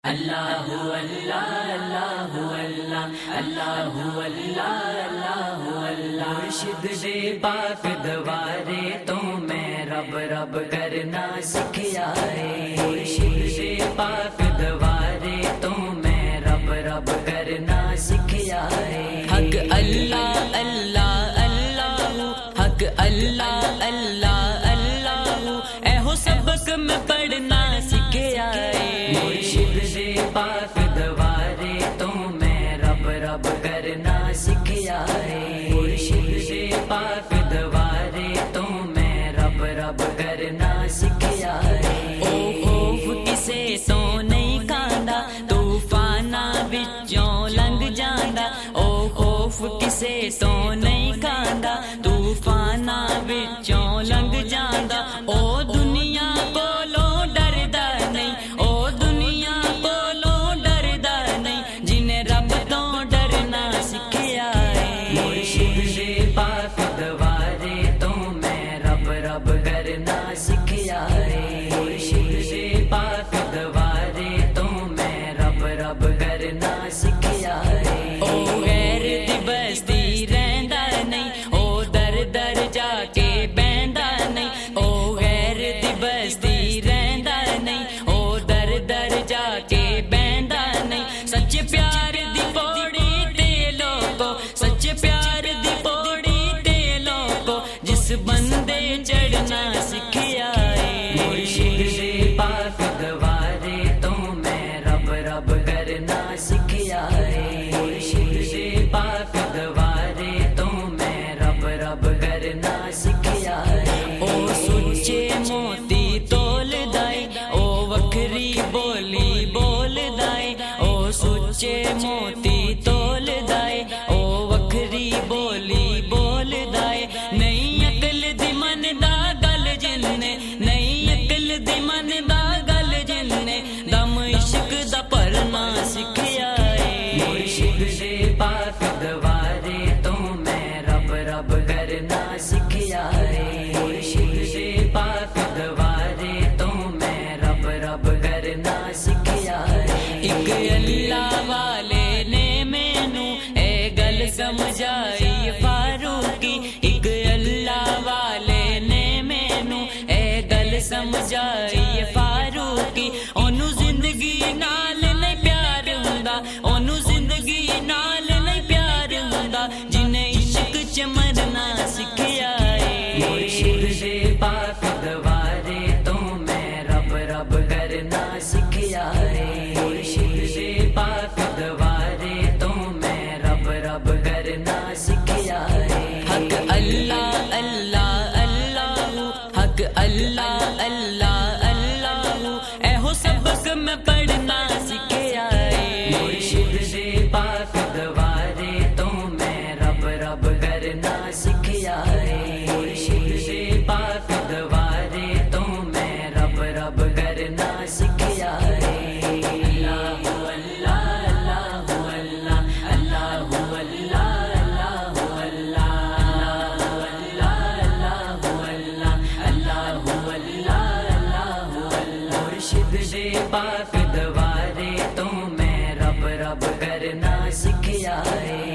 अल्लाहु अल्लाह अल्लाहु अल्लाह अल्लाहु अल्लाह अल्लाहु अल्लाह। मुर्शिद दे पाक दवारे तो मैं रब रब करना सीखिया है। मुर्शिद दे पाक दवारे तो मैं रब रब करना सीखिया है। हक अल्लाह अल्लाह अल्लाहु हक अल्लाह अल्लाह अल्लाहु एहो सबक में पढ़ना सीखिया है। मुर्शिद दे पाक दवारे तो मैं रब रब करना सीखिया है। मुर्शिद दे पाक दवारे तो मैं रब रब करना सीखिया है। ओ खौफ किसे तो नहीं खांदा तूफाना विचों लंघ जांदा। ओ खौफ किसे तो नहीं खांदा तूफाना विचों लंघ जांदा। ओ दुनिया कोलो डरदा नहीं ओ दुनिया कोलो डरदा नहीं जिन्हें रब तो डरना सीखिया है। मुर्शिद दे पाक दवारे तो मैं रब रब करना सीखिया है। मुर्शिद दे पाक दवारे तो मैं रब रब करना सीखिया है। ओ गैर दी बस्ती रहंदा नहीं ओ दर दर जाके बहंदा नहीं। ओ गैर दी बस्ती रहंदा नहीं ओ दर दर जाके बहंदा नहीं। सच्चे प्यार दी पौड़ी ते लोगो सच्चे प्यार दी पौड़ी ते लोगो जिस बंदे चढ़ना सीखिया है। मुर्शिद दे पाक दवारे तो मैं रब रब करना सीखिया है। मुर्शिद दे पाक दवारे तो मैं रब रब करना सीखिया है। ओ सुच्चे मोती तोल दाए ओ वखरी बोली बोल दाए। ओ सुच्चे मोती तोल दाए ओ वखरी बोली बोल दाए। नहीं अकल दी मन दा गल जिन्ने नहीं अकल दी मन दा गल जिन्ने दम इश्क दा भरना सीखिया है। मुर्शिद दे पाक दवारे तो मैं रब रब करना सीखिया है। मुर्शिद दे पाक दवारे तो मैं रब रब करना सीखिया है। एक अल्लाह वाले ने मैनू ए गल समझाई फारूकी। एक अल्लाह वाले ने मैनू ए गल समझाई फारूकी। ओनू जिंदगी नाल नहीं प्यार हुंदा ओनू जिंदगी नाल नहीं प्यार हुंदा जिन्हें इश्क च मरना सीखिया है। मुर्शिद दे पाक दवारे तो मैं रब रब करना सीखिया है। मुर्शिद दे पाक दवारे तो मैं रब रब करना सीखिया है। हक अल्लाह अल्लाह अल्लाहु हक अल्लाह अल्लाह अल्लाहु एहो सबक में पढ़ना सीखिया है। मुर्शिद दे पाक दवारे तो मैं रब रब करना सीखिया है। मुर्शिद दे पाक दवारे तो मैं रब रब करना सीखिया है। अल्लाहु अल्लाह अल्लाहु अल्लाह अल्लाहु अल्लाह अल्लाहु अल्लाह अल्लाहु अल्लाह अल्लाहु अल्लाह अल्लाहु अल्लाह। मुर्शिद दे पाक दवारे तो मैं रब रब करना सीखिया है।